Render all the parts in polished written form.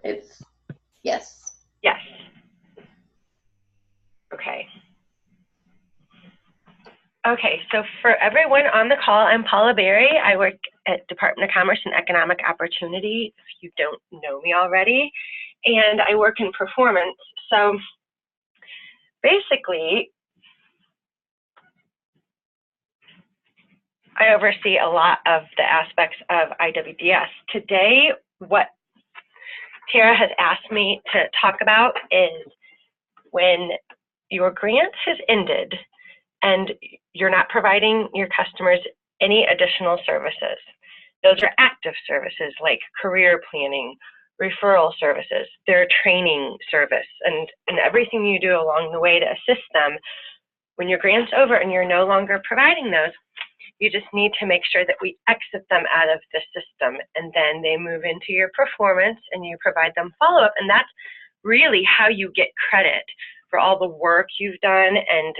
It's yes. Yes. Okay. Okay, so for everyone on the call, I'm Paula Berry. I work at Department of Commerce and Economic Opportunity, if you don't know me already, and I work in performance. So basically, I oversee a lot of the aspects of IWDS. Today, what Tara has asked me to talk about is when your grant has ended and you're not providing your customers any additional services. Those are active services like career planning, referral services, their training service, and everything you do along the way to assist them. When your grant's over and you're no longer providing those, you just need to make sure that we exit them out of the system, and then they move into your performance and you provide them follow-up, and that's really how you get credit for all the work you've done and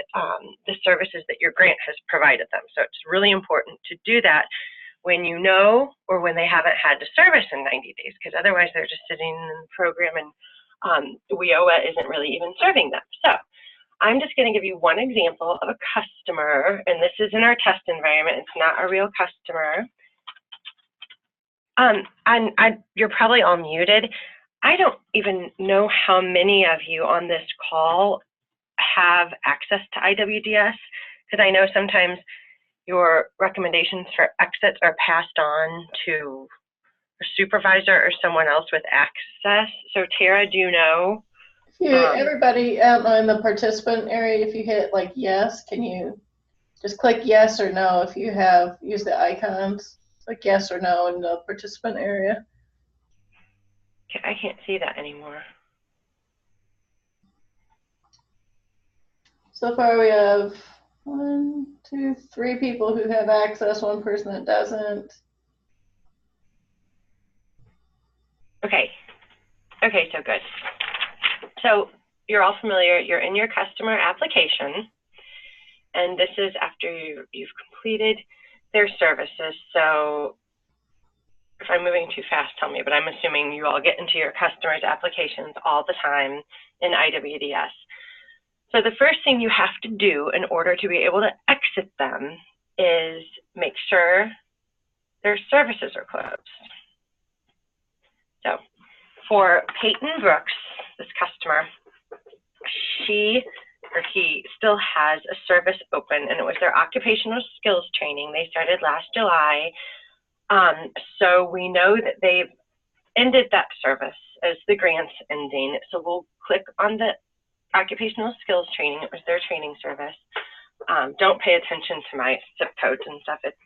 the services that your grant has provided them. So it's really important to do that when you know or when they haven't had to service in 90 days, because otherwise they're just sitting in the program and WIOA isn't really even serving them. So I'm just going to give you one example of a customer, and this is in our test environment. It's not a real customer. You're probably all muted. I don't even know how many of you on this call have access to IWDS, because I know sometimes your recommendations for exits are passed on to a supervisor or someone else with access. So Tara, do you know? Everybody out in the participant area, if you hit like yes, can you just click yes or no if you have used the icons, like yes or no in the participant area? I can't see that anymore. So far we have 1, 2, 3 people who have access, 1 person that doesn't. Okay. Okay, so good. So you're all familiar, you're in your customer application, and this is after you've completed their services. So if I'm moving too fast, tell me, but I'm assuming you all get into your customers' applications all the time in IWDS. So the first thing you have to do in order to be able to exit them is make sure their services are closed. So for Peyton Brooks, this customer, she or he still has a service open, and it was their occupational skills training. They started last July. So we know that they've ended that service as the grant's ending. So we'll click on the occupational skills training. It was their training service. Don't pay attention to my zip codes and stuff. It's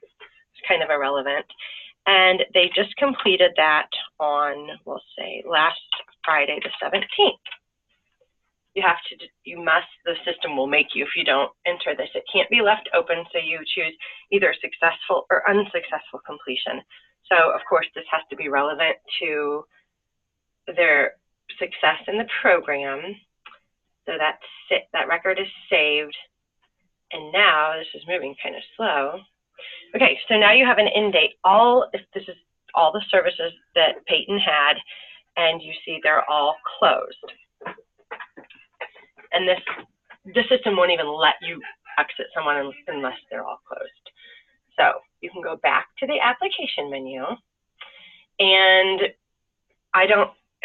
kind of irrelevant. And they just completed that on, we'll say, last Friday, the 17th. The system will make you if you don't enter this. It can't be left open, so you choose either successful or unsuccessful completion. So, of course, this has to be relevant to their success in the program. So that record is saved. And now, this is moving kind of slow. Okay, so now you have an end date. This is all the services that Peyton had, and you see they're all closed. And the system won't even let you exit someone unless they're all closed. So you can go back to the application menu, and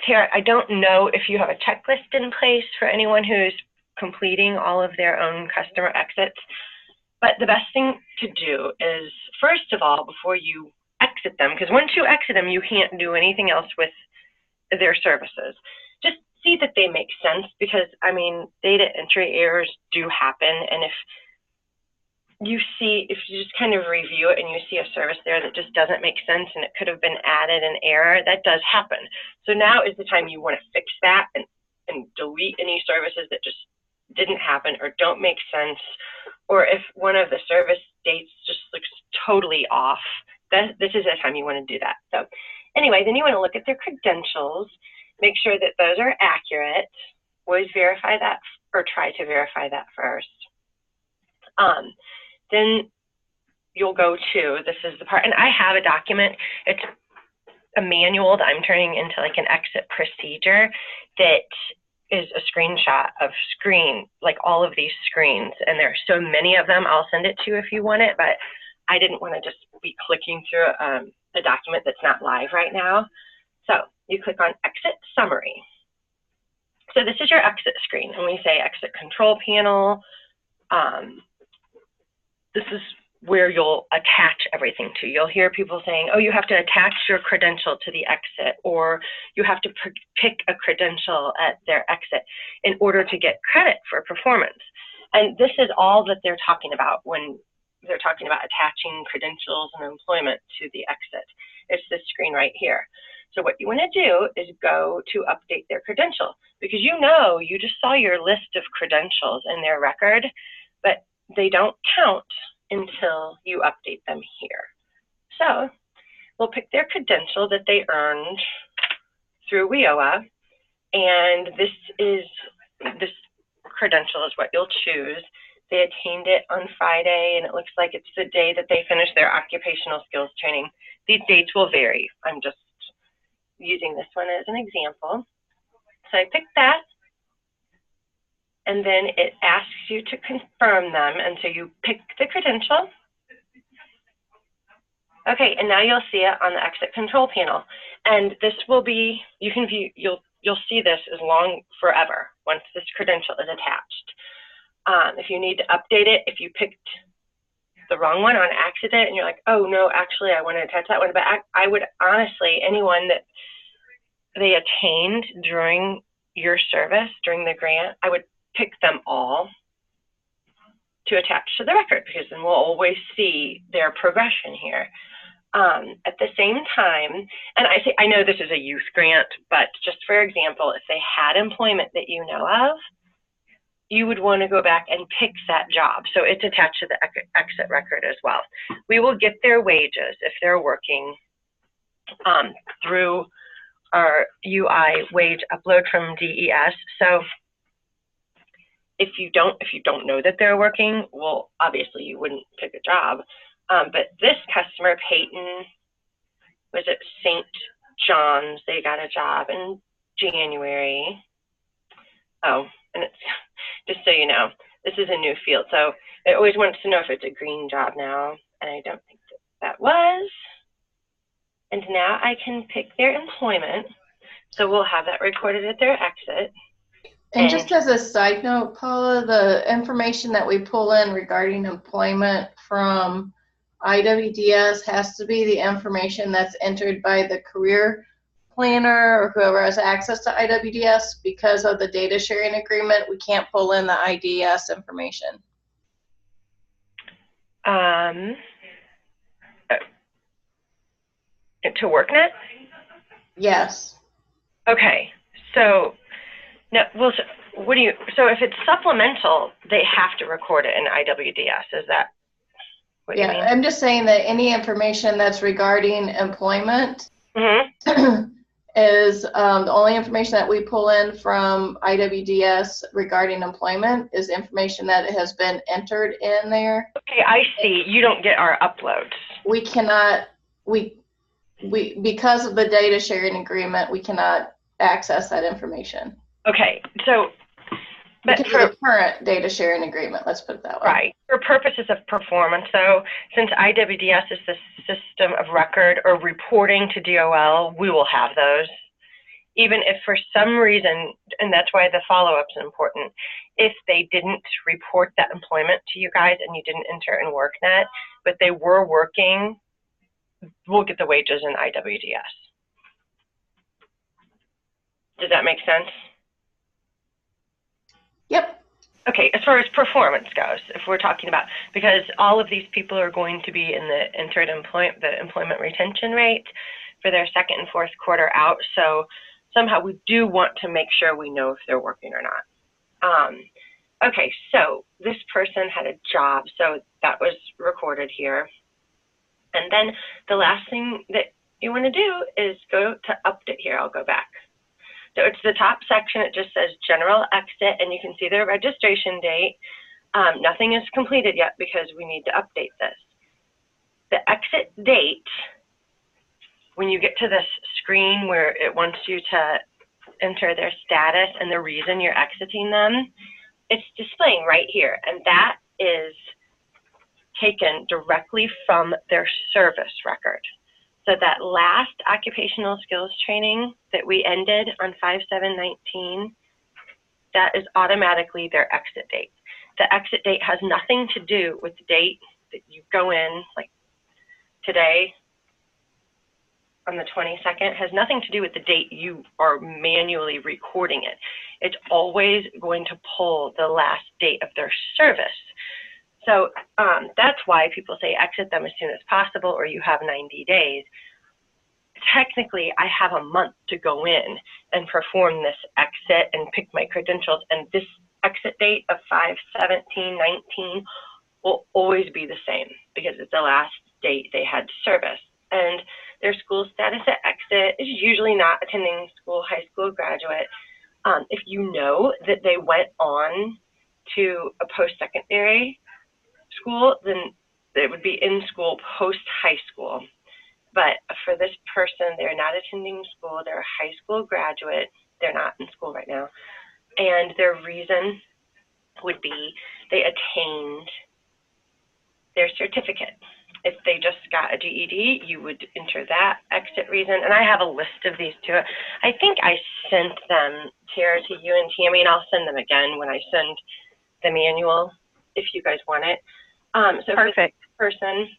Tara, I don't know if you have a checklist in place for anyone who's completing all of their own customer exits, but the best thing to do is, first of all, before you exit them, because once you exit them, you can't do anything else with their services. Just see that they make sense, because, I mean, data entry errors do happen, and if you just kind of review it and you see a service there that just doesn't make sense and it could have been added in error, that does happen. So now is the time you want to fix that and delete any services that just didn't happen or don't make sense, or if one of the service dates just looks totally off, this is the time you want to do that. So anyway, then you want to look at their credentials, make sure that those are accurate. Always verify that, or try to verify that first. Then you'll go to, this is the part, and I have a document. It's a manual that I'm turning into like an exit procedure that is a screenshot of like all of these screens. And there are so many of them. I'll send it to you if you want it, but I didn't want to just be clicking through a document that's not live right now. So you click on Exit Summary. So this is your exit screen, and we say Exit Control Panel. This is where you'll attach everything to. You'll hear people saying, oh, you have to attach your credential to the exit, or you have to pick a credential at their exit in order to get credit for performance. And this is all that they're talking about when they're talking about attaching credentials and employment to the exit. It's this screen right here. So what you want to do is go to update their credential, because you just saw your list of credentials in their record, but they don't count until you update them here. So we'll pick their credential that they earned through WIOA, and this credential is what you'll choose. They attained it on Friday, and it looks like it's the day that they finished their occupational skills training. These dates will vary. I'm just using this one as an example. So I picked that, and then it asks you to confirm them, and so you pick the credential. Okay, and now you'll see it on the exit control panel, and this will be, you can view, you'll see this as long forever once this credential is attached. If you need to update it, if you picked the wrong one on accident and you're like, oh no, actually I want to attach that one, but I would honestly, anyone that they attained during your service, during the grant, I would pick them all to attach to the record, because then we'll always see their progression here. At the same time, and I know this is a youth grant, but just for example, if they had employment that you know of, you would want to go back and pick that job. So it's attached to the exit record as well. We will get their wages if they're working through our UI wage upload from DES. So if you don't know that they're working, well, obviously you wouldn't pick a job. But this customer, Peyton, was at St. John's. They got a job in January. Oh, and it's, just so you know, this is a new field. So it always wants to know if it's a green job now, and I don't think that was. And now I can pick their employment. So we'll have that recorded at their exit. And just as a side note, Paula, the information that we pull in regarding employment from IWDS has to be the information that's entered by the career planner or whoever has access to IWDS. Because of the data sharing agreement, we can't pull in the IDS information. To WorkNet? Yes. Okay. So no, well, so if it's supplemental, they have to record it in IWDS. Is that what you mean? I'm just saying that any information that's regarding employment is the only information that we pull in from IWDS regarding employment is information that has been entered in there. Okay, I see. You don't get our uploads. We cannot, because of the data sharing agreement, we cannot access that information. Okay, so but because of the current data sharing agreement, let's put it that way. Right. For purposes of performance, though, since IWDS is the system of record or reporting to DOL, we will have those. Even if for some reason, and that's why the follow-up is important, if they didn't report that employment to you guys and you didn't enter in WorkNet, but they were working, we'll get the wages in IWDS. Does that make sense? Yep. Okay, as far as performance goes, if we're talking about, because all of these people are going to be in the entered employment retention rate for their second and fourth quarter out, so somehow we do want to make sure we know if they're working or not. Okay, so this person had a job, so that was recorded here. And then the last thing that you want to do is go to update here. I'll go back. So it's the top section. It just says general exit, and you can see their registration date. Nothing is completed yet because we need to update this. The exit date, when you get to this screen where it wants you to enter their status and the reason you're exiting them, it's displaying right here. And that is taken directly from their service record. So that last occupational skills training that we ended on 5/7/19, that is automatically their exit date. The exit date has nothing to do with the date that you go in, like today on the 22nd, has nothing to do with the date you are manually recording it. It's always going to pull the last date of their service. So that's why people say exit them as soon as possible, or you have 90 days. Technically, I have a month to go in and perform this exit and pick my credentials, and this exit date of 5/17/19 will always be the same because it's the last date they had service. And their school status at exit is usually not attending school, high school graduate. If you know that they went on to a post-secondary school, then it would be in school post-high school. But for this person, they're not attending school, they're a high school graduate, they're not in school right now, and their reason would be they attained their certificate. If they just got a GED, you would enter that exit reason. And I have a list of these too. I think I sent them, Tara, to you and Tammy, and I'll send them again when I send the manual if you guys want it. So perfect. For this person,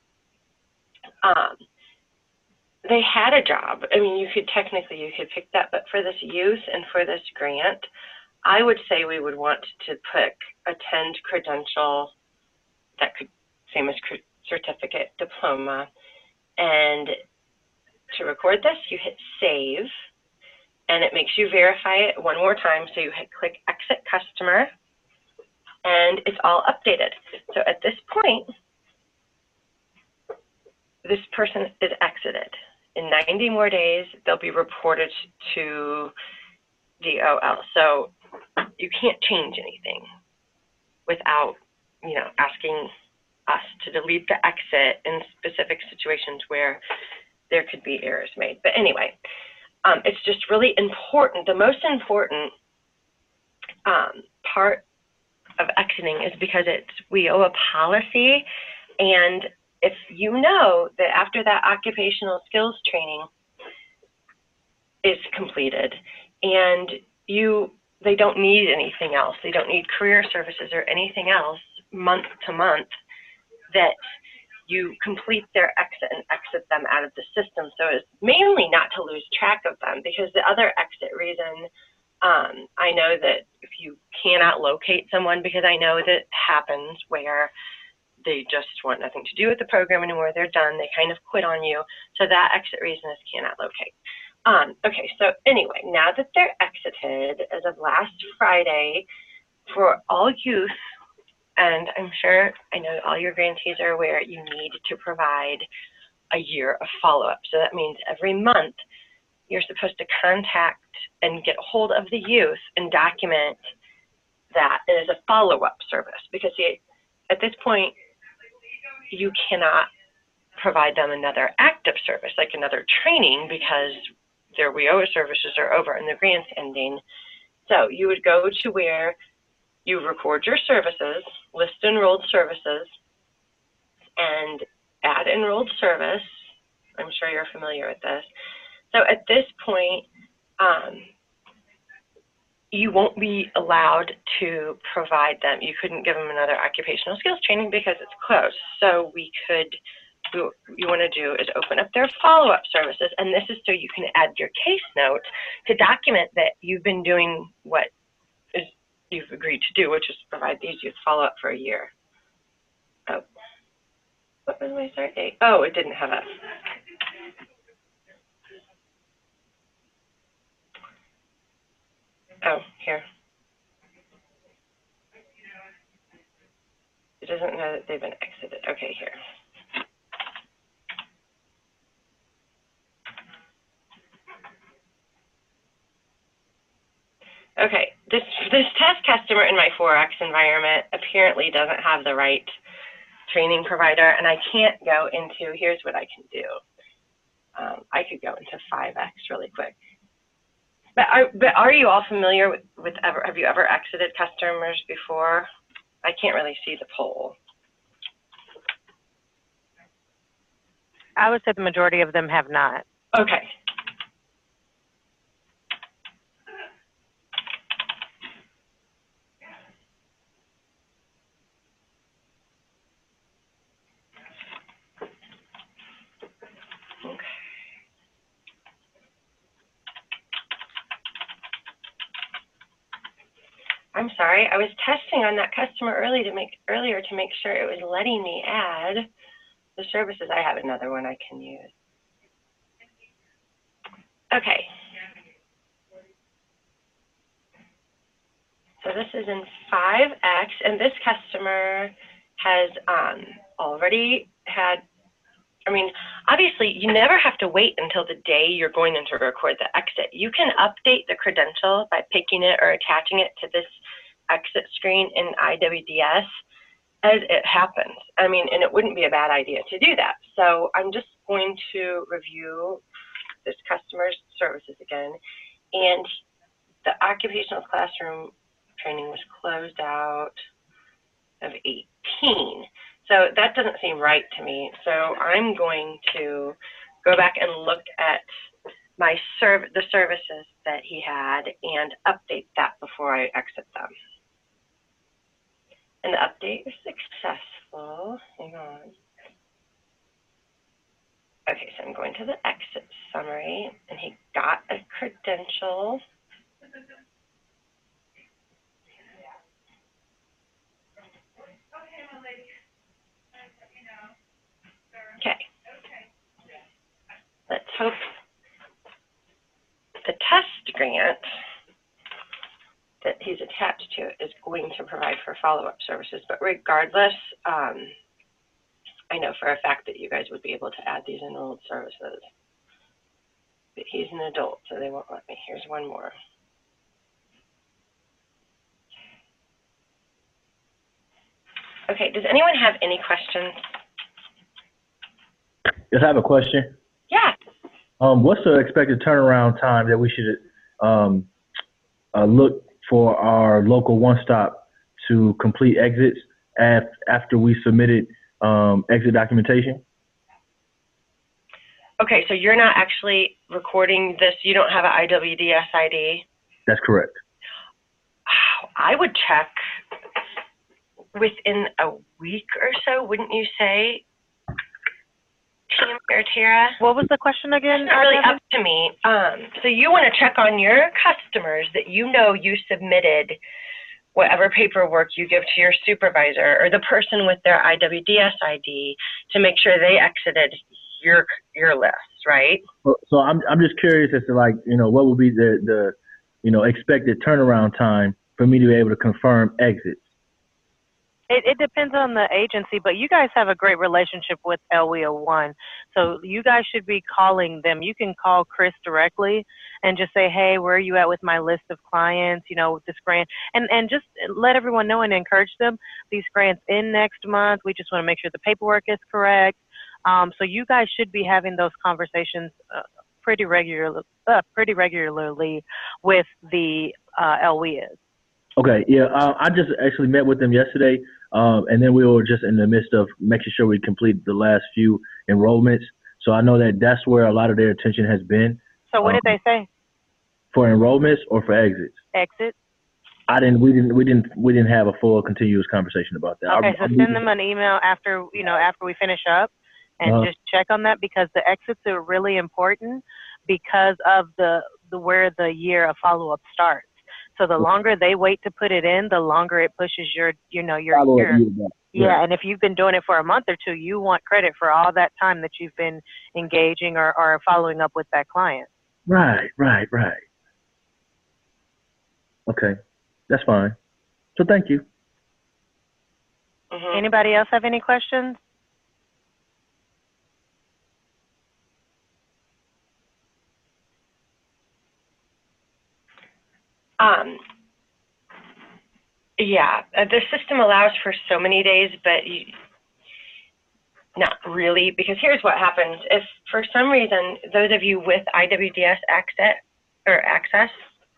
they had a job. I mean, you could pick that, but for this youth and for this grant, I would say we would want to pick attend credential, that could same as certificate, diploma, and to record this, you hit save, and it makes you verify it one more time. So you click exit customer, and it's all updated. So at this point, this person is exited. In 90 more days, they'll be reported to DOL. So you can't change anything without, asking us to delete the exit in specific situations where there could be errors made. But anyway, it's just really important. The most important part of exiting is because we owe a policy, and if you know that after that occupational skills training is completed and they don't need anything else, they don't need career services or anything else month to month, that you complete their exit and exit them out of the system. So it's mainly not to lose track of them, because the other exit reason, I know that if you cannot locate someone, because I know that happens where they just want nothing to do with the program anymore, they're done, they kind of quit on you. So that exit reason is cannot locate. Okay, so anyway, now that they're exited as of last Friday, for all youth, and I know all your grantees are aware, you need to provide a year of follow-up. So that means every month you're supposed to contact and get hold of the youth and document that as a follow-up service, because at this point you cannot provide them another active service, like another training, because their WIOA services are over and the grant's ending. So you would go to where you record your services, list enrolled services, and add enrolled service. I'm sure you're familiar with this. So at this point, you won't be allowed to provide them. You couldn't give them another occupational skills training because it's closed. So what you want to do is open up their follow-up services, and this is so you can add your case notes to document that you've been doing what you've agreed to do, which is provide these youth follow-up for a year. Oh, what was my start date? Oh, it didn't have a. Oh, here. It doesn't know that they've been exited. Okay, here. Okay, this test customer in my 4X environment apparently doesn't have the right training provider, and I can't go into, here's what I can do. I could go into 5X really quick. But are you all familiar with have you ever exited customers before? I can't really see the poll. I would say the majority of them have not. Okay. I'm sorry, I was testing on that customer earlier to make sure it was letting me add the services. I have another one I can use. Okay. So this is in 5X, and this customer has already had, I mean, obviously you never have to wait until the day you're going in to record the exit. You can update the credential by picking it or attaching it to this exit screen in IWDS as it happens. I mean, and it wouldn't be a bad idea to do that. So I'm just going to review this customer's services again. And the occupational classroom training was closed out of 18. So that doesn't seem right to me. So I'm going to go back and look at the services that he had and update that before I exit them. And the update was successful. Hang on. Okay, so I'm going to the exit summary, and he got a credential. Okay. Let's hope the test grant that he's attached to is going to provide for follow-up services. But regardless, I know for a fact that you guys would be able to add these enrolled services. But he's an adult, so they won't let me. Here's one more. Okay, does anyone have any questions? Yes, I have a question. Yeah. What's the expected turnaround time that we should look for our local one-stop to complete exits after we submitted exit documentation? Okay, so you're not actually recording this. You don't have an IWDS ID? That's correct. I would check within a week or so, wouldn't you say, Tim or Tara? What was the question again? It's not really up to me. So you want to check on your customers that you know you submitted whatever paperwork you give to your supervisor or the person with their IWDS ID to make sure they exited your list, right? So I'm just curious as to, like, what would be the expected turnaround time for me to be able to confirm exits? It depends on the agency, but you guys have a great relationship with LWIA 1. So you guys should be calling them. You can call Chris directly and just say, hey, where are you at with my list of clients, this grant? And just let everyone know and encourage them. These grants in next month. We just want to make sure the paperwork is correct. So you guys should be having those conversations pretty regularly with the LWIAs. Okay, yeah, I just actually met with them yesterday, and then we were just in the midst of making sure we complete the last few enrollments. So I know that that's where a lot of their attention has been. So what did they say? For enrollments or for exits? Exits. We didn't have a full continuous conversation about that. Okay, so send them an email after we finish up, and just check on that, because the exits are really important because of where the year of follow-up starts. So the longer they wait to put it in, the longer it pushes your year. Yeah, and if you've been doing it for a month or two, you want credit for all that time that you've been engaging or following up with that client. Right. Okay, that's fine. So thank you. Mm-hmm. Anybody else have any questions? Yeah, the system allows for so many days, but Not really, because here's what happens. If for some reason, those of you with IWDS access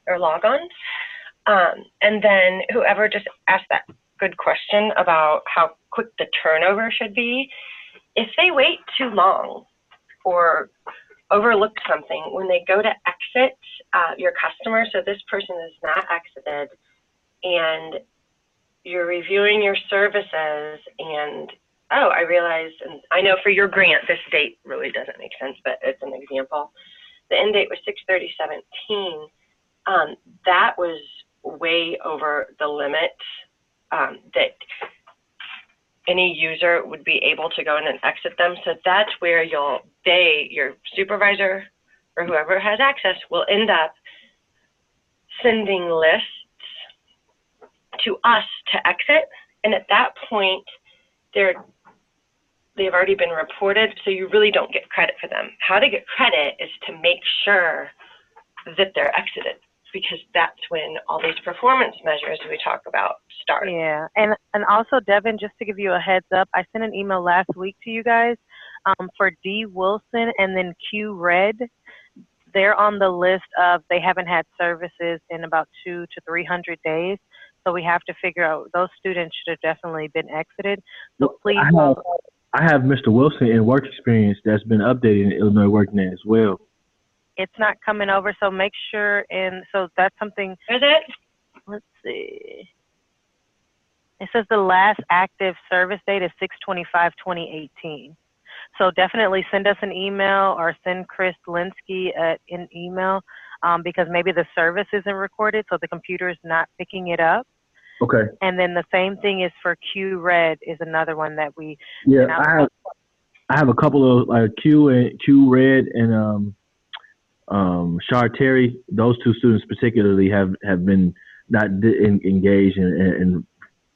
or logons, and then whoever just asked that good question about how quick the turnover should be, if they wait too long or overlook something, when they go to exit your customer, so this person is not exited, and you're reviewing your services, and oh, I realized, and I know for your grant, this date really doesn't make sense, but it's an example. The end date was 6/30/17. That was way over the limit that any user would be able to go in and exit them. So that's where your supervisor or whoever has access will end up sending lists to us to exit. And at that point, they've already been reported, so you really don't get credit for them. How to get credit is to make sure that they're exited, because that's when all these performance measures we talk about start. Yeah, and also, Devin, just to give you a heads up, I sent an email last week to you guys for D. Wilson and then Q. Red. They're on the list of they haven't had services in about 200 to 300 days. So we have to figure out, those students should have definitely been exited. So please. I have Mr. Wilson in work experience that's been updated in Illinois WorkNet as well. It's not coming over, so make sure, and so that's something. Is it? Let's see. It says the last active service date is 6/25/2018. So definitely send us an email or send Chris Linsky an email because maybe the service isn't recorded, so the computer is not picking it up. Okay. And then the same thing is for Q Red is another one that we. Yeah, I have a couple of Q Red and Shar Terry. Those two students particularly have been not engaged in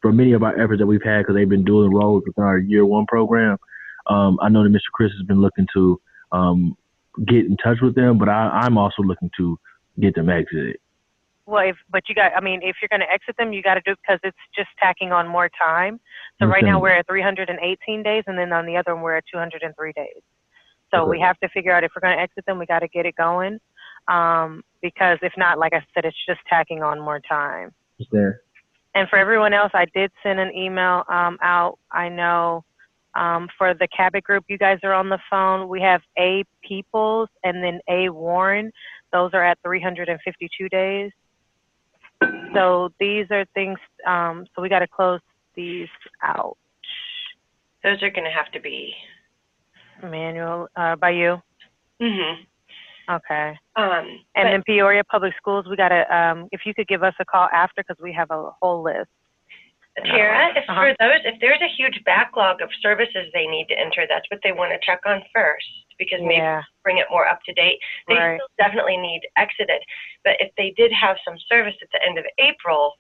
for many of our efforts that we've had, because they've been dual enrolled within our year one program. I know that Mr. Chris has been looking to get in touch with them, but I'm also looking to get them exited. Well, but you got, I mean, if you're going to exit them, you got to do it because it's just tacking on more time. So right now we're at 318 days, and then on the other one we're at 203 days. So we have to figure out if we're going to exit them, we got to get it going. Because if not, like I said, it's just tacking on more time. It's there. And for everyone else, I did send an email out. I know for the Cabot group, you guys are on the phone. We have A. Peoples and then A. Warren. Those are at 352 days. So these are things, so we got to close these out. Those are going to have to be manual by you. Mhm. Okay. And then Peoria Public Schools, we got to, if you could give us a call after, because we have a whole list. Tara, for those, if there's a huge backlog of services they need to enter, that's what they want to check on first, because maybe bring it more up to date. They still definitely need exited. But if they did have some service at the end of April,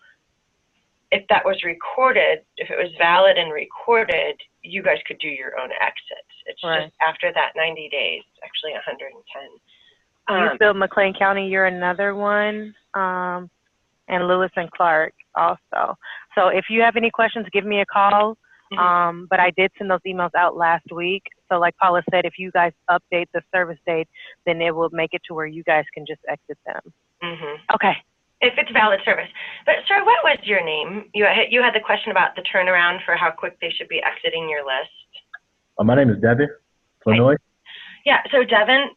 if that was recorded, if it was valid and recorded, you guys could do your own exits. It's just after that 90 days, actually 110. You feel McLean County, you're another one. And Lewis and Clark also. So if you have any questions, give me a call. But I did send those emails out last week. So like Paula said, if you guys update the service date, then it will make it to where you guys can just exit them. Okay. If it's valid service. But sir, what was your name? You had the question about the turnaround for how quick they should be exiting your list. My name is Devin Illinois. Yeah, so Devin,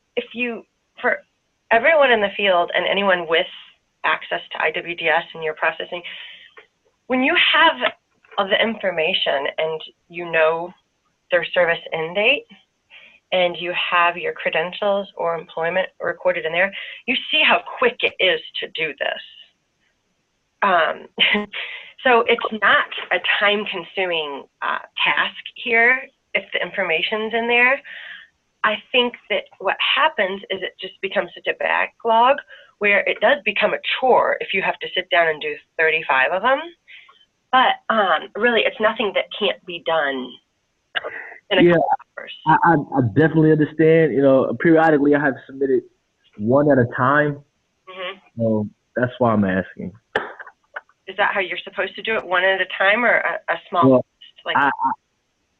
for everyone in the field and anyone with access to IWDS and your processing, when you have all the information and you know their service end date and you have your credentials or employment recorded in there, you see how quick it is to do this. So it's not a time-consuming task here if the information's in there. I think that what happens is it just becomes such a backlog where it does become a chore if you have to sit down and do 35 of them. But really, it's nothing that can't be done in a couple hours. I definitely understand. You know, periodically I have submitted one at a time. So that's why I'm asking. Is that how you're supposed to do it, one at a time, or a small list? Like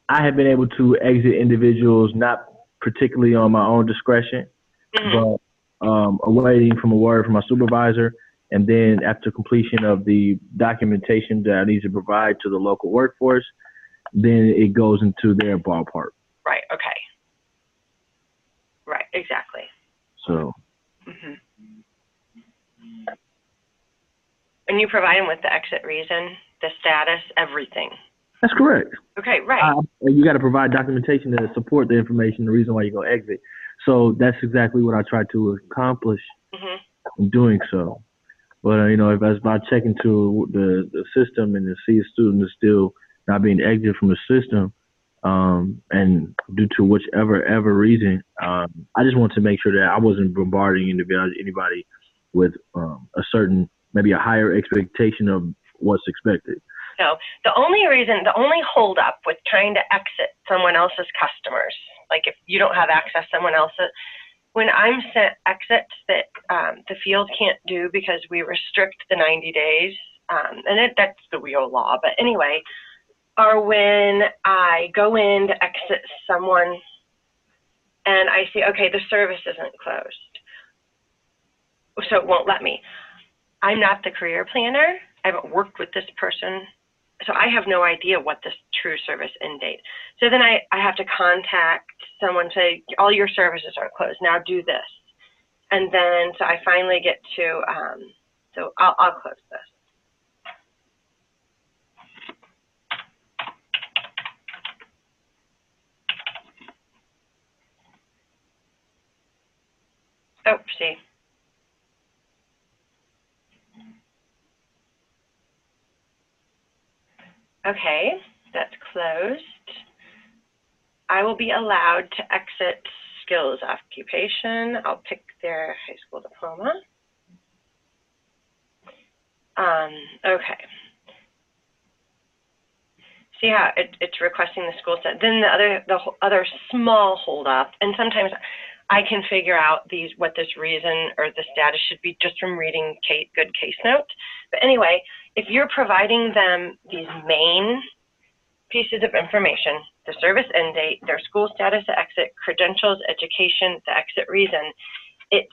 I have been able to exit individuals not particularly on my own discretion, but awaiting from a word from my supervisor. And then after completion of the documentation that I need to provide to the local workforce, then it goes into their ballpark. Right. Okay. Right. Exactly. So. And you provide them with the exit reason, the status, everything. That's correct. Okay, right. You got to provide documentation to support the information, the reason why you go exit. So that's exactly what I try to accomplish in doing so. But you know, if I check into the system and to see a student is still not being exited from the system, and due to whichever reason, I just want to make sure that I wasn't bombarding anybody with a certain, maybe a higher expectation of what's expected. No, the only hold up with trying to exit someone else's customers, like if you don't have access to someone else's, when I'm sent exits that the field can't do because we restrict the 90 days, and that's the WIO law, but anyway, are when I go in to exit someone and I see, okay, the service isn't closed, so it won't let me. I'm not the career planner. I haven't worked with this person, so I have no idea what this true service end date. So then I have to contact someone, say, all your services are closed, now do this. And then, so I finally get to, so I'll close this. Oh, see. Okay, that's closed. I will be allowed to exit skills occupation. I'll pick their high school diploma. Okay. See how it's requesting the school set. Then the other small hold up, and sometimes I can figure out what this reason or the status should be just from reading good case notes. But anyway, if you're providing them these main pieces of information, the service end date, their school status to exit, credentials, education, the exit reason, it's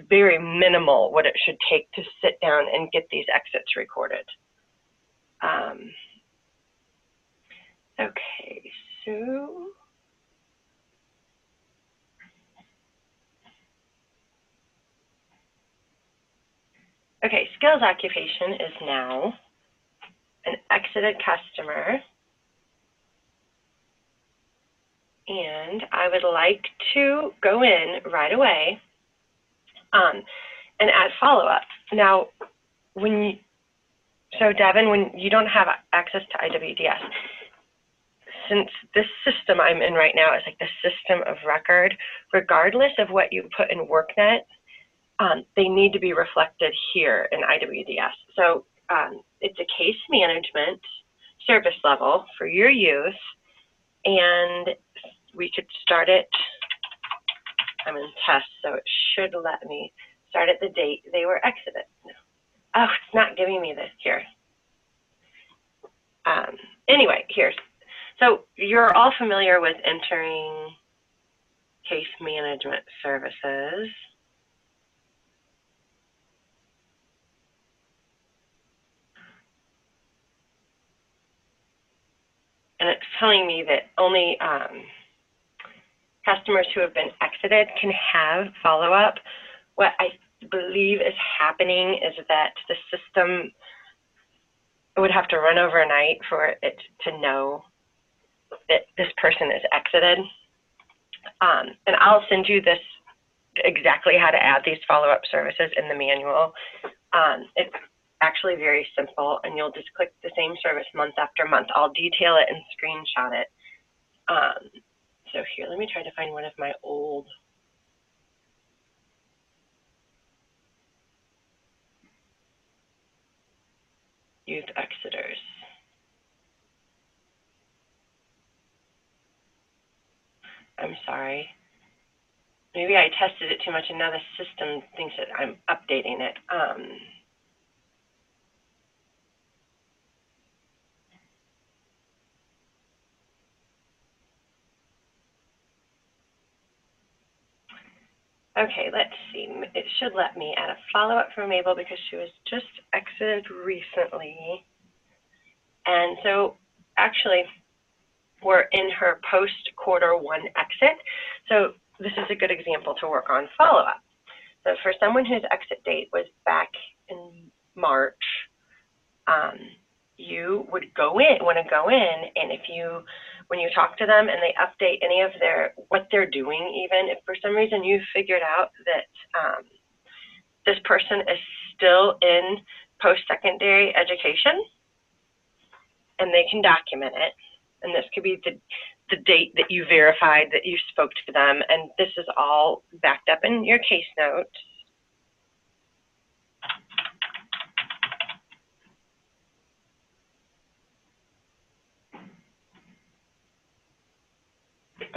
very minimal what it should take to sit down and get these exits recorded. Okay, so okay, skills occupation is now an exited customer, and I would like to go in right away and add follow-up. Now, so Devin, when you don't have access to IWDS, since this system I'm in right now is like the system of record, regardless of what you put in WorkNet, they need to be reflected here in IWDS. So it's a case management service level for your youth, and we could start it, I'm in test, so it should let me start at the date they were exited. Oh, it's not giving me this here. Anyway, so you're all familiar with entering case management services. And it's telling me that only customers who have been exited can have follow-up. What I believe is happening is that the system would have to run overnight for it to know that this person is exited. And I'll send you this exactly how to add these follow-up services in the manual. It's actually very simple, and you'll just click the same service month after month. I'll detail it and screenshot it. So here, let me try to find one of my old youth exiters. I'm sorry. Maybe I tested it too much and now the system thinks that I'm updating it. Okay, let's see. It should let me add a follow-up from Mabel because she was just exited recently. And so actually, we're in her post-quarter 1 exit. So this is a good example to work on follow-up. So for someone whose exit date was back in March, you would want to go in, and when you talk to them and they update any of what they're doing, even if for some reason you figured out that this person is still in post-secondary education, and they can document it, and this could be the date that you verified that you spoke to them, and this is all backed up in your case notes.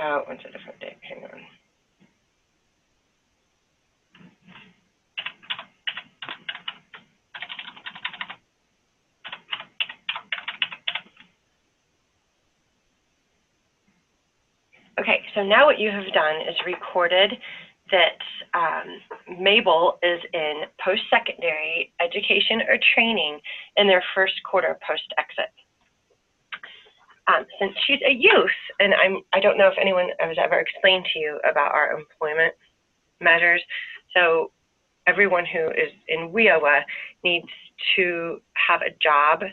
Oh, it's a different date. Hang on. Okay, so now what you have done is recorded that Mabel is in post-secondary education or training in their first quarter post-exit. Since she's a youth, and I don't know if anyone has ever explained to you about our employment measures, so everyone who is in WIOA needs to have a job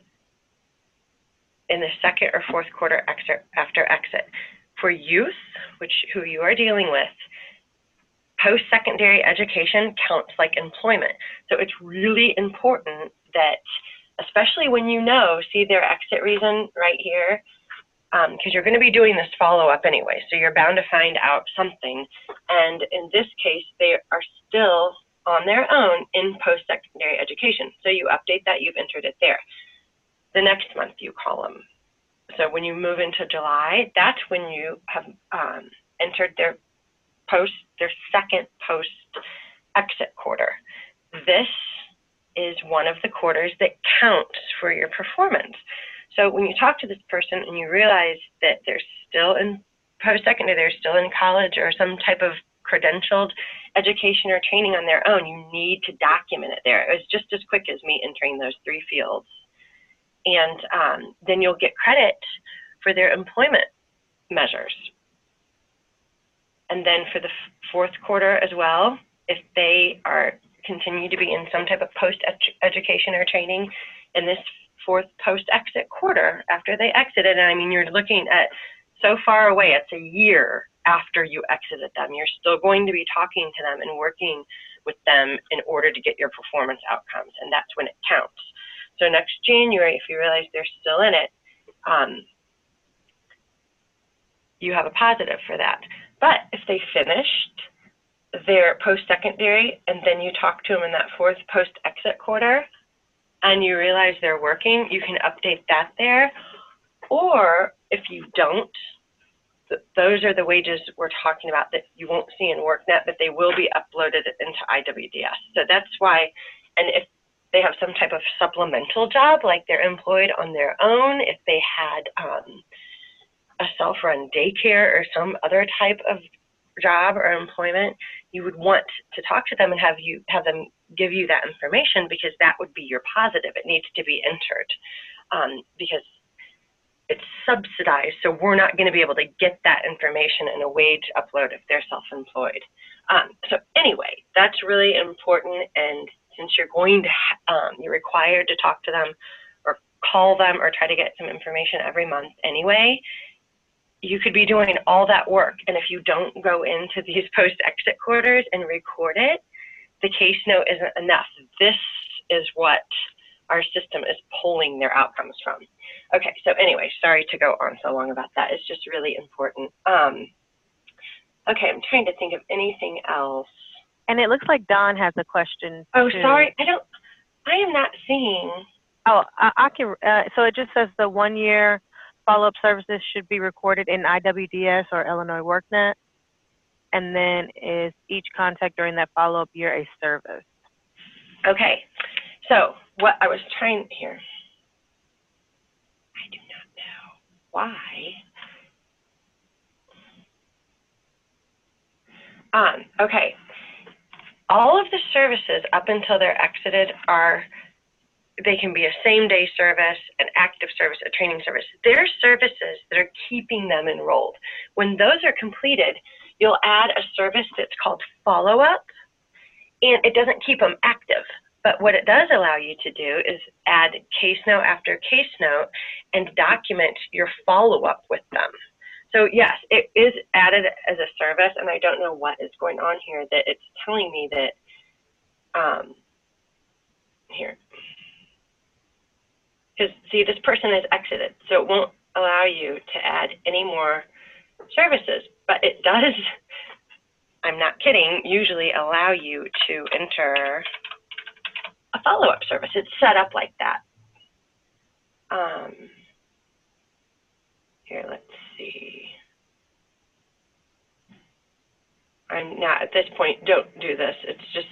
in the second or fourth quarter after exit. For youth, who you are dealing with, post-secondary education counts like employment. So it's really important that, especially when see their exit reason right here, because you're going to be doing this follow-up anyway, so you're bound to find out something. And in this case, they are still on their own in post-secondary education. So you update that, you've entered it there. The next month you call them. So when you move into July, that's when you have entered their second post-exit quarter. This is one of the quarters that counts for your performance. So when you talk to this person and you realize that they're still in post-secondary, they're still in college or some type of credentialed education or training on their own, you need to document it there. It was just as quick as me entering those 3 fields. And then you'll get credit for their employment measures. And then for the fourth quarter as well, if they continue to be in some type of post-education or training in this fourth post-exit quarter after they exited, and I mean, you're looking at so far away, it's a year after you exited them. You're still going to be talking to them and working with them in order to get your performance outcomes, and that's when it counts. So next January, if you realize they're still in it, you have a positive for that. But if they finished their post-secondary and then you talk to them in that fourth post-exit quarter and you realize they're working, you can update that there. Or if you don't, those are the wages we're talking about that you won't see in WorkNet, but they will be uploaded into IWDS. So that's why, and if they have some type of supplemental job, like they're employed on their own, if they had a self-run daycare or some other type of job or employment, you would want to talk to them and have them give you that information, because that would be your positive. It needs to be entered because it's subsidized, so we're not going to be able to get that information in a wage upload if they're self-employed. So anyway, that's really important, and since you're going to, you're required to talk to them or call them or try to get some information every month anyway, you could be doing all that work, and if you don't go into these post-exit quarters and record it, the case note isn't enough. This is what our system is pulling their outcomes from. Okay, so anyway, sorry to go on so long about that. It's just really important. Okay, I'm trying to think of anything else. And it looks like Don has a question. Oh, too. sorry, I am not seeing. Oh, I can, so it just says the 1 year follow-up services should be recorded in IWDS or Illinois WorkNet. And then is each contact during that follow-up year a service? Okay, so what I was trying here, I do not know why. Okay, all of the services up until they're exited they can be a same-day service, an active service, a training service. They're services that are keeping them enrolled. When those are completed, you'll add a service that's called follow-up, and it doesn't keep them active. But what it does allow you to do is add case note after case note and document your follow-up with them. So yes, it is added as a service, and I don't know what is going on here that it's telling me that, here. Because see, this person has exited, so it won't allow you to add any more services, but it does, I'm not kidding, usually allow you to enter a follow-up service. It's set up like that. Here, let's see. I'm not, at this point, don't do this. It's just,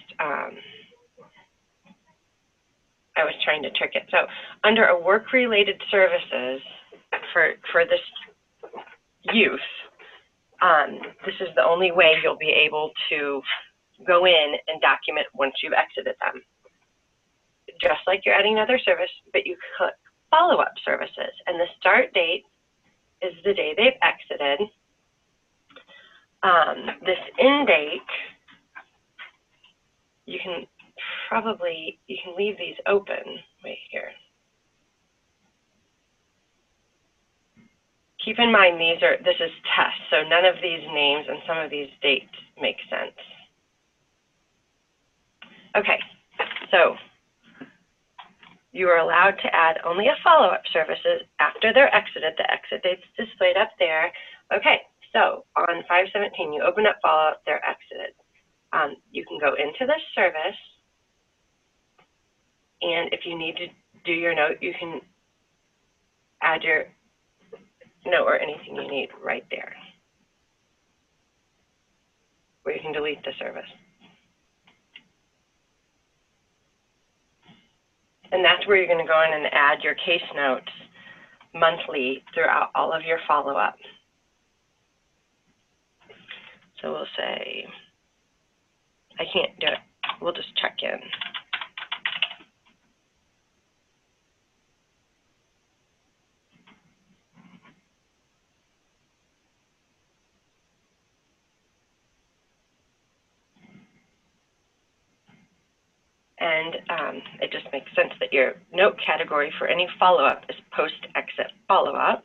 I was trying to trick it. So under a work-related services for this youth, this is the only way you'll be able to go in and document once you've exited them. Just like you're adding another service, but you click follow-up services, and the start date is the day they've exited. This end date, you can leave these open. Wait here. Keep in mind this is tests, so none of these names and some of these dates make sense. Okay, so you are allowed to add only a follow-up services after they're exited. The exit date's displayed up there. Okay, so on 5/17, you open up follow-up, they're exited. You can go into this service, and if you need to do your note, you can add your note or anything you need right there, or you can delete the service. And that's where you're going to go in and add your case notes monthly throughout all of your follow-up. So we'll say, I can't do it. We'll just check in. And it just makes sense that your note category for any follow-up is post-exit follow-up.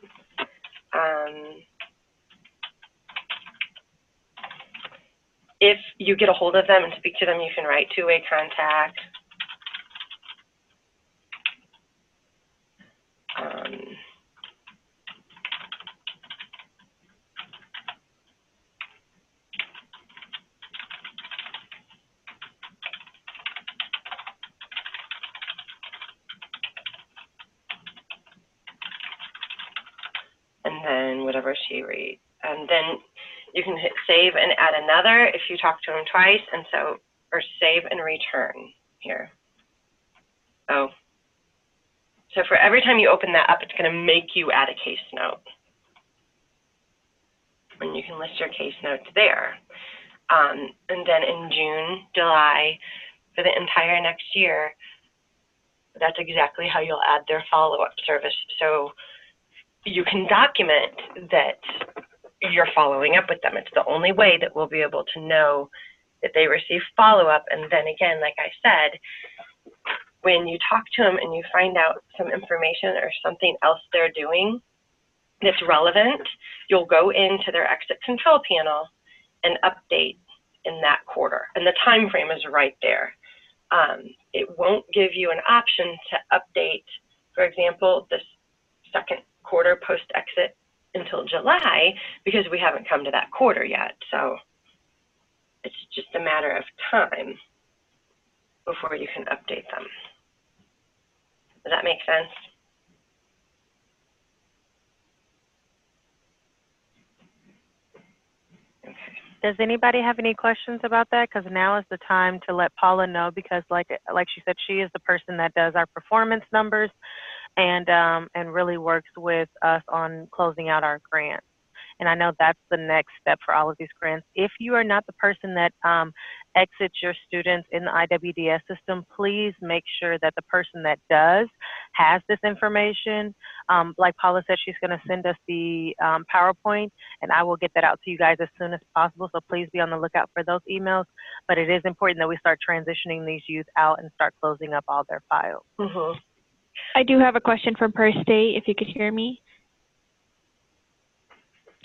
If you get a hold of them and speak to them, you can write two-way contact. And then whatever she reads. And then you can hit save and add another if you talk to them twice, and so, or save and return here. Oh, so for every time you open that up, it's going to make you add a case note. And you can list your case notes there. And then in June, July, for the entire next year, that's exactly how you'll add their follow-up service. So you can document that you're following up with them. It's the only way that we'll be able to know that they receive follow-up. And then again, like I said, when you talk to them and you find out some information or something else they're doing that's relevant, you'll go into their exit control panel and update in that quarter. And the time frame is right there. It won't give you an option to update, for example, this second quarter post-exit until July, because we haven't come to that quarter yet. So it's just a matter of time before you can update them. Does that make sense? Okay. Does anybody have any questions about that? Because now is the time to let Paula know, because like she said, she is the person that does our performance numbers and really works with us on closing out our grants. And I know that's the next step for all of these grants. If you are not the person that exit your students in the IWDS system, please make sure that the person that does has this information. Like Paula said, she's going to send us the PowerPoint, and I will get that out to you guys as soon as possible. So please be on the lookout for those emails. But it is important that we start transitioning these youth out and start closing up all their files. Mm-hmm. I do have a question from Per State, if you could hear me.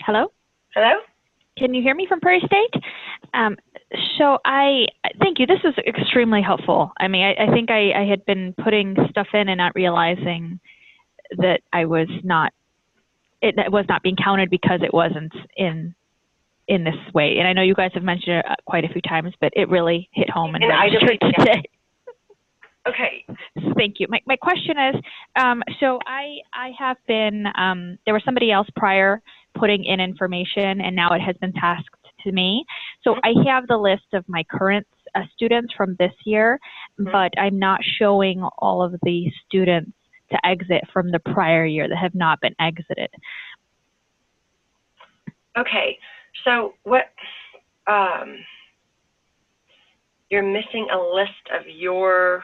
Hello? Hello? Can you hear me from Per State? So thank you. This is extremely helpful. I mean, I think I had been putting stuff in and not realizing that it was not being counted because it wasn't in this way. And I know you guys have mentioned it quite a few times, but it really hit home and registered today. Okay. Thank you. My question is, so I have been, there was somebody else prior putting in information, and now it has been tasked to me. So I have the list of my current students from this year, but I'm not showing all of the students to exit from the prior year that have not been exited. Okay. So what, you're missing a list of your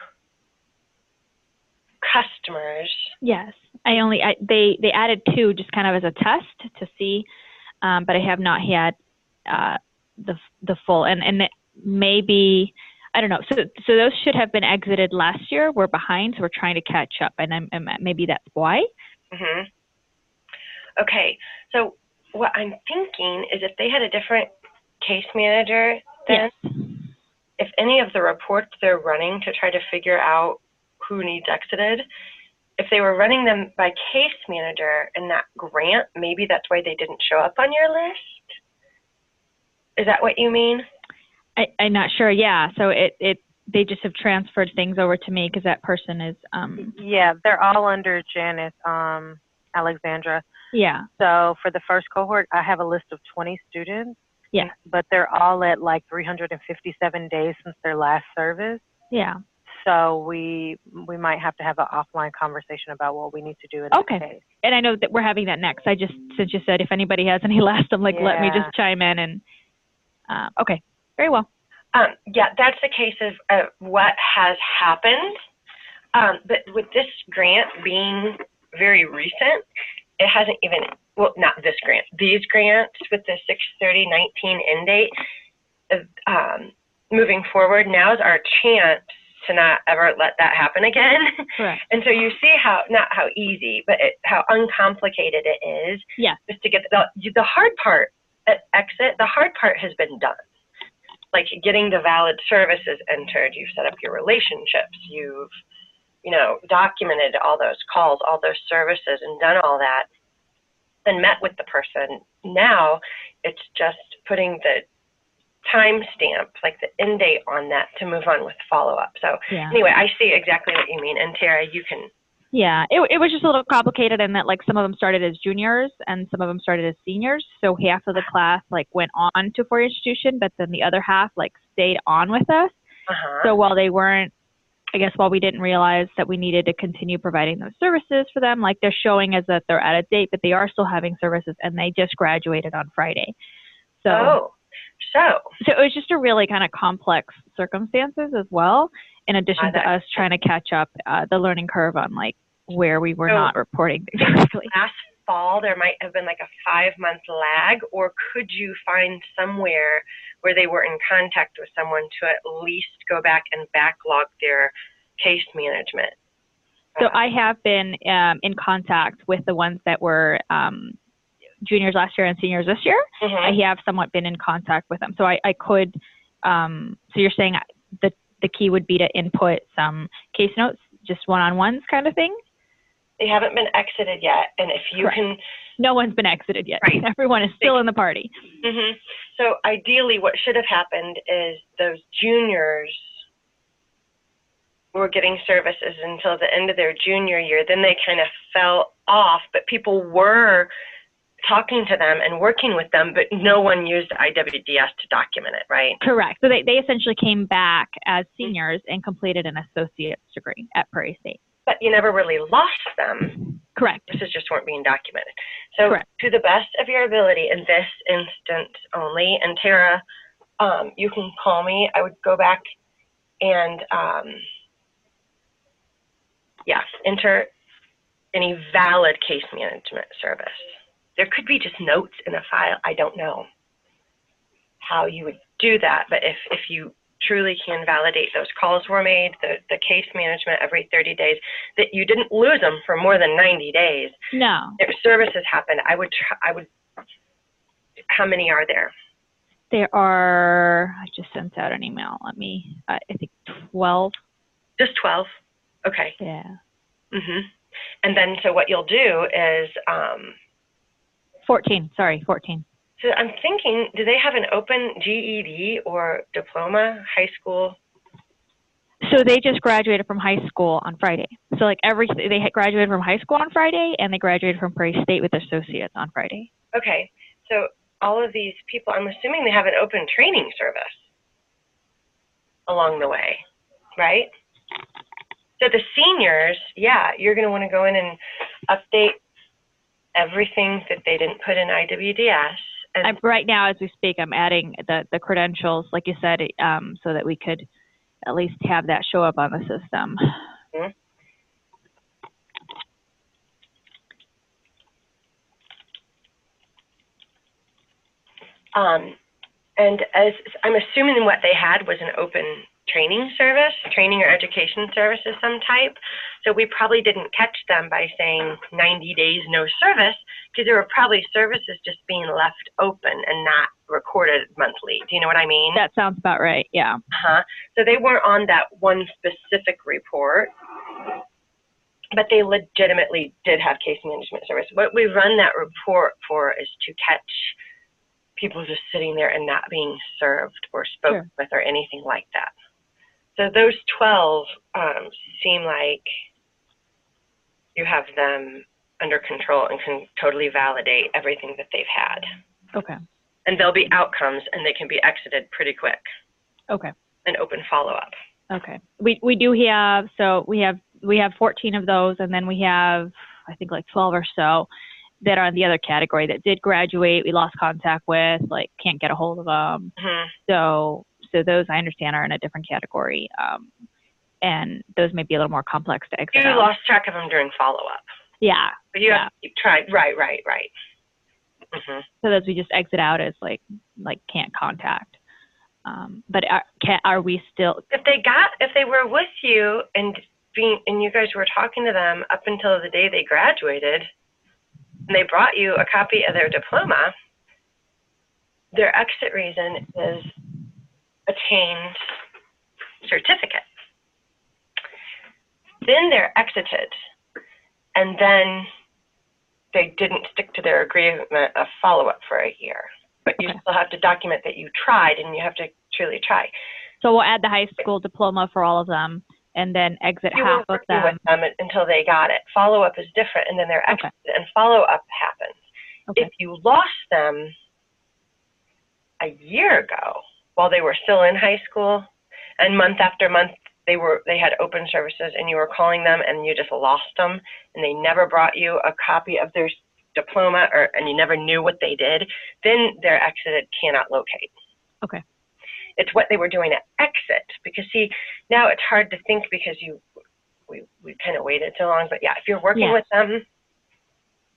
customers. Yes, they added 2 just kind of as a test to see, but I have not had the full, and it maybe, I don't know. So those should have been exited last year. We're behind, so we're trying to catch up, and maybe that's why. Mm-hmm. Okay, so what I'm thinking is if they had a different case manager, then yes. If any of the reports they're running to try to figure out who needs exited, if they were running them by case manager in that grant, maybe that's why they didn't show up on your list. Is that what you mean? I'm not sure. Yeah. So they just have transferred things over to me because that person is. Yeah, they're all under Janice Alexandra. Yeah. So for the first cohort, I have a list of 20 students. Yeah. But they're all at like 357 days since their last service. Yeah. So we might have to have an offline conversation about what we need to do in that case. And I know that we're having that next. I just, since you said if anybody has any last, I'm like, let me just chime in and, okay, very well. Yeah, that's the case of what has happened. But with this grant being very recent, it hasn't even, well, not this grant, these grants with the 6/30/19 end date, moving forward, now is our chance to not ever let that happen again. Correct. And so you see how, not how easy, but how uncomplicated it is. Yeah. Just to get the hard part at exit, the hard part has been done. Like getting the valid services entered, you've set up your relationships, you've, documented all those calls, all those services, and done all that, and met with the person. Now it's just putting the timestamp, like the end date on that to move on with follow-up. So anyway, I see exactly what you mean. And Tara, you can. Yeah, it was just a little complicated in that like some of them started as juniors and some of them started as seniors. So half of the class like went on to four-year institution, but then the other half like stayed on with us. So while they weren't, I guess while we didn't realize that we needed to continue providing those services for them, like they're showing us that they're at a date, but they are still having services and they just graduated on Friday. So it was just a really kind of complex circumstances as well, in addition to us trying to catch up the learning curve on like where we were not reporting things correctly. Last fall, there might have been like a 5-month lag, or could you find somewhere where they were in contact with someone to at least go back and backlog their case management? So I have been in contact with the ones that were juniors last year and seniors this year. I have somewhat been in contact with them. So I could, so you're saying the key would be to input some case notes, just one-on-ones kind of thing? They haven't been exited yet, and if you can... No one's been exited yet. Right. Everyone is still in the party. So ideally what should have happened is those juniors were getting services until the end of their junior year. Then they kind of fell off, but people were talking to them and working with them, but no one used IWDS to document it, right? Correct. So they essentially came back as seniors and completed an associate's degree at Prairie State. But you never really lost them. Correct. This just weren't being documented. So to the best of your ability in this instance only, and Tara, you can call me. I would go back and, enter any valid case management service. There could be just notes in a file. I don't know how you would do that, but if you truly can validate those calls were made, the case management every 30 days, that you didn't lose them for more than 90 days. No. If services happen, I would, how many are there? There are, I just sent out an email. Let me, I think 12. Just 12? Okay. Yeah. And then, so what you'll do is, 14, sorry, 14. so I'm thinking, do they have an open GED or diploma, high school? So they just graduated from high school on Friday. So like they had graduated from high school on Friday, and they graduated from Prairie State with associates on Friday. Okay, so all of these people, I'm assuming they have an open training service along the way, right? So the seniors, yeah, you're going to want to go in and update everything that they didn't put in IWDS. And Right now, as we speak, I'm adding the credentials, like you said, so that we could at least have that show up on the system. And as I'm assuming what they had was an open training service, training or education service of some type. So we probably didn't catch them by saying 90 days no service, because there were probably services just being left open and not recorded monthly. Do you know what I mean? That sounds about right, yeah. So they weren't on that one specific report, but they legitimately did have case management service. What we run that report for is to catch people just sitting there and not being served or spoken with or anything like that. So those 12 seem like you have them under control and can totally validate everything that they've had. Okay. And there'll be outcomes, and they can be exited pretty quick. Okay. And open follow-up. Okay. We do have, so we have 14 of those, and then we have, I think, like 12 or so that are in the other category that did graduate, we lost contact with, like can't get a hold of them. So those, I understand, are in a different category, and those may be a little more complex to exit out. You lost track of them during follow-up. Yeah. But you have to keep trying. Right. So those we just exit out as like can't contact. But are we still? If they were with you and you guys were talking to them up until the day they graduated, and they brought you a copy of their diploma, their exit reason is attained certificate. Then they're exited, and then they didn't stick to their agreement of follow-up for a year. But you still have to document that you tried, and you have to truly try. So we'll add the high school diploma for all of them, and then exit half of them. With them until they got it. Follow-up is different, and then they're exited, and follow-up happens. If you lost them a year ago while they were still in high school, and month after month they had open services, and you were calling them and you just lost them, and they never brought you a copy of their diploma, and you never knew what they did, then their exited cannot locate. Okay. It's what they were doing at exit, because see, now it's hard to think because we kind of waited so long, but yeah, if you're working with them,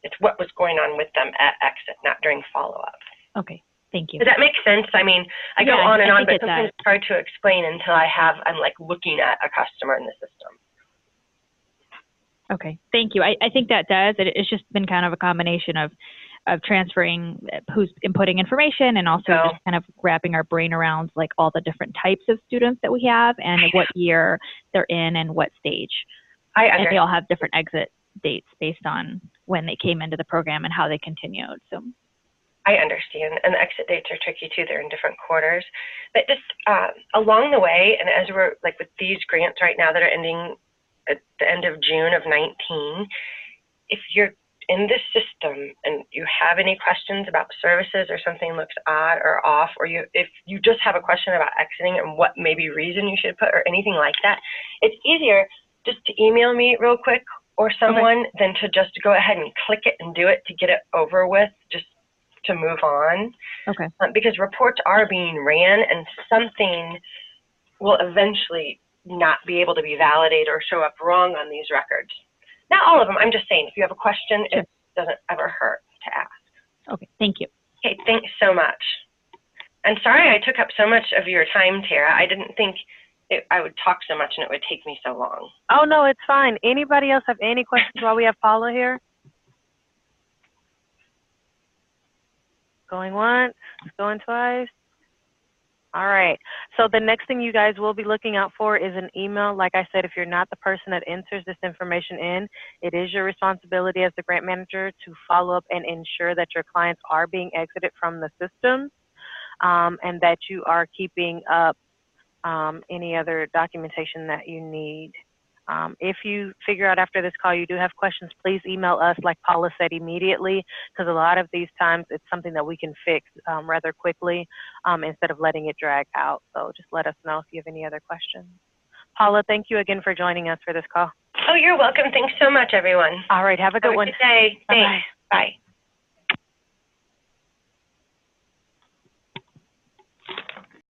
it's what was going on with them at exit, not during follow-up. Okay. Thank you. Does that make sense? I mean, I go on and on, but sometimes it's hard to explain until I'm like looking at a customer in the system. Okay, thank you. I think that does. It's just been kind of a combination of transferring who's inputting information, and also just kind of wrapping our brain around like all the different types of students that we have and what year they're in and what stage. And they all have different exit dates based on when they came into the program and how they continued. So I understand, and the exit dates are tricky too. They're in different quarters, but just along the way, and as we're like with these grants right now that are ending at the end of June of 19, if you're in this system and you have any questions about services or something looks odd or off, or if you just have a question about exiting and what maybe reason you should put or anything like that, it's easier just to email me real quick or someone than to just go ahead and click it and do it to get it over with just to move on. Okay. Because reports are being ran, and something will eventually not be able to be validated or show up wrong on these records. Not all of them. I'm just saying, if you have a question, Sure. it doesn't ever hurt to ask. Okay. Thank you. Okay, thanks so much. And sorry I took up so much of your time, Tara. I didn't think I would talk so much and it would take me so long. Oh, no, it's fine. Anybody else have any questions while we have Paula here? Going once, going twice. All right. So the next thing you guys will be looking out for is an email. Like I said, if you're not the person that enters this information in, it is your responsibility as the grant manager to follow up and ensure that your clients are being exited from the system, and that you are keeping up any other documentation that you need. If you figure out after this call you do have questions, please email us, like Paula said, immediately, because a lot of these times it's something that we can fix rather quickly instead of letting it drag out. So just let us know if you have any other questions. Paula, thank you again for joining us for this call. Oh, you're welcome. Thanks so much, everyone. All right, have a good one. Have a good day. Bye-bye. Thanks. Bye.